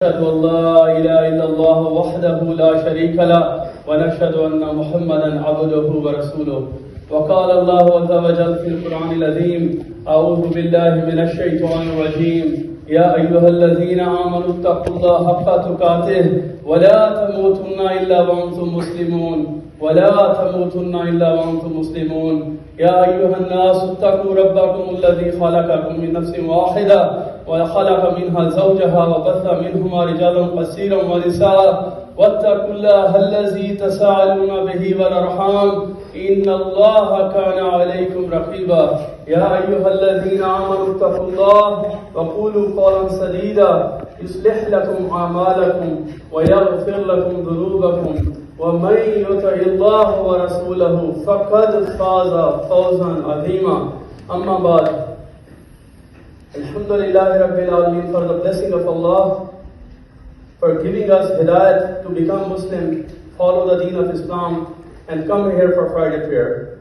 نشهد أن لا إله إلا الله وحده لا شريك له ونشهد أن محمدا عبده ورسوله وقال الله عز وجل في القرآن العظيم أعوذ بالله من الشيطان الرجيم يا أيها الذين آمنوا اتقوا الله حق تقاته ولا تموتن إلا وأنتم مسلمون يا أيها الناس اتقوا ربكم الذي خلقكم من نفس واحدة وخلق منها زوجها وبث منهما رجالا كثيرا ونساء واتقوا الله الذي تساءلون به والأرحام إن الله كان عليكم رقيبا يا أيها الذين آمنوا اتقوا الله وقولوا قولا سديدا يصلح لكم أعمالكم ويغفر لكم ذنوبكم ومن يطع الله ورسوله فقد فاز فوزا عظيما أما بعد Alhamdulillah Rabbil Alameen for the blessing of Allah for giving us hidayat to become Muslim, follow the deen of Islam and come here for Friday prayer.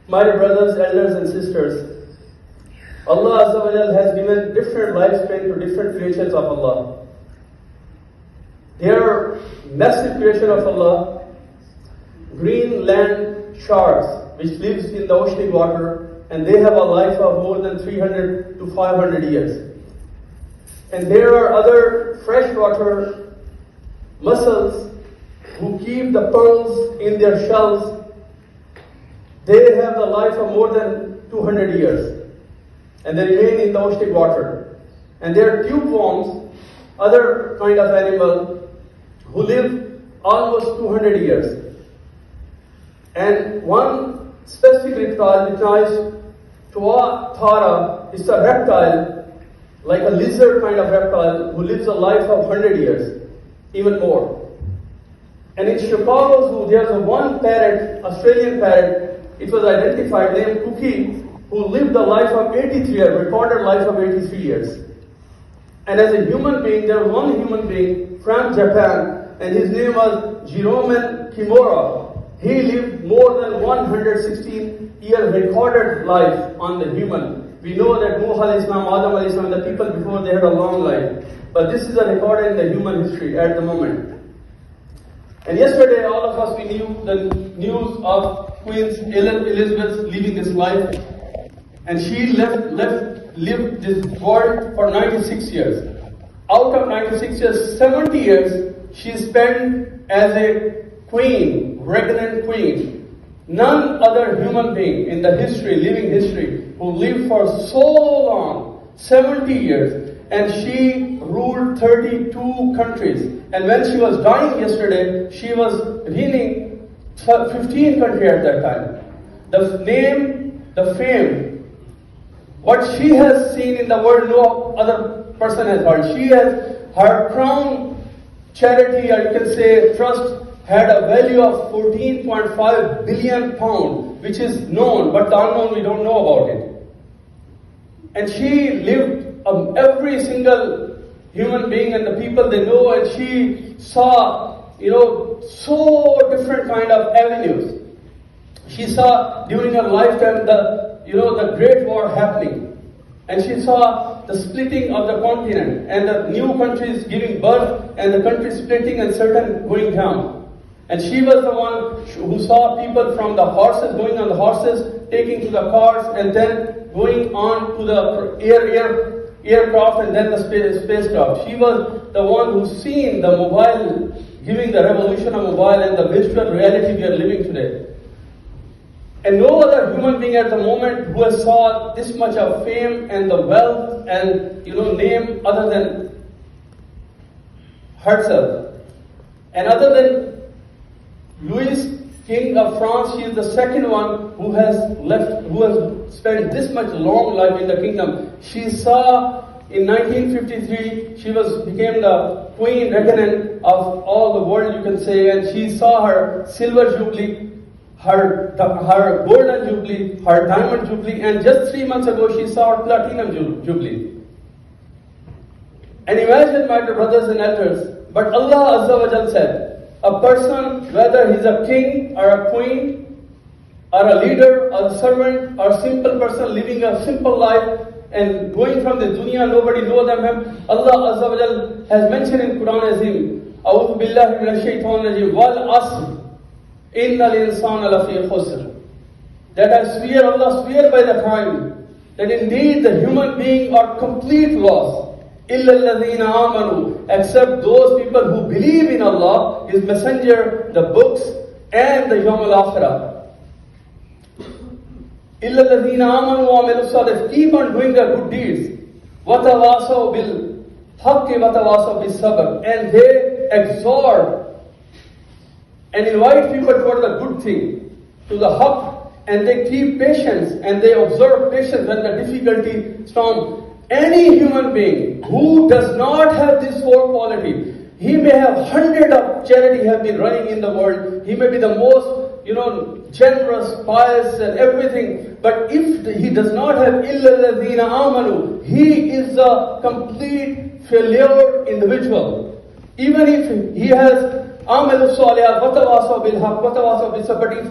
My dear brothers, elders and sisters, Allah Azza wa Jal has given different lifespan to different creatures of Allah. They are massive creation of Allah, green land sharks which lives in the oceanic water, and they have a life of more than 300 to 500 years. And there are other freshwater mussels who keep the pearls in their shells. They have the life of more than 200 years. And they remain in the oceanic water. And there are tube worms, other kind of animal, who live almost 200 years. And one specific reptile, which is Tuatara, is a reptile, like a lizard kind of reptile, who lives a life of 100 years, even more. And in Chicago Zoo, there's one parrot, Australian parrot, it was identified, named Cookie, who lived a life of 83 years, recorded life of 83 years. And as a human being, there was one human being from Japan, and his name was Jerome Kimura. He lived more than 116 years recorded life on the human. We know that Nuh alayhi salam, Adam alayhi salam, the people before, they had a long life. But this is a record in the human history at the moment. And yesterday, all of us, we knew the news of Queen Elizabeth leaving this life. And she lived this world for 96 years. Out of 96 years, 70 years she spent as a queen, regnant queen. None other human being in the history, living history, who lived for so long, 70 years, and she ruled 32 countries. And when she was dying yesterday, she was reigning 15 countries at that time. The name, the fame, what she has seen in the world, no other person has heard. She has, her crown charity, or you can say trust, had a value of 14.5 billion pounds, which is known, but the unknown, we don't know about it. And she lived every single human being and the people they know, and she saw, so different kind of avenues. She saw during her lifetime the Great War happening. And she saw the splitting of the continent and the new countries giving birth and the countries splitting and certain going down. And she was the one who saw people from the horses, going on the horses, taking to the cars, and then going on to the aircraft and then the spacecraft. She was the one who seen the mobile, giving the revolution of mobile and the virtual reality we are living today. And no other human being at the moment who has saw this much of fame and the wealth and name other than herself. And other than Louis, King of France, she is the second one who has spent this much long life in the kingdom. She saw in 1953, she became the queen regnant of all the world, you can say, and she saw her silver jubilee, her golden jubilee, her diamond jubilee, and just 3 months ago she saw her platinum jubilee. And imagine, my dear brothers and elders, but Allah Azza wa Jal said, a person, whether he's a king or a queen, or a leader, or a servant, or a simple person living a simple life, and going from the dunya, nobody knows them. Allah Azza wa Jal has mentioned in Quran Azim, A'udhu billahi minash shaitanir rajim, wal asr, innal insana lafi khusr. That I swear, Allah swear by the time, that indeed the human being are complete loss. Illa alladhina amanu, except those people who believe in Allah, His Messenger, the books, and the Yawm al-Akhirah. Illa alladhina amanu wa amilu salih, keep on doing their good deeds. Watawasaw bil haqqi watawasaw bis sabr, and they exhort and invite people toward the good thing, to the haqq, and they keep patience, and they observe patience when the difficulty storms. Any human being who does not have this four quality, he may have hundred of charity have been running in the world, he may be the most, generous, pious and everything, but if he does not have illa alladhina amanu, he is a complete failure individual. Even if he has amalu salih, watawasaw bil haqq, watawasaw bis sabr,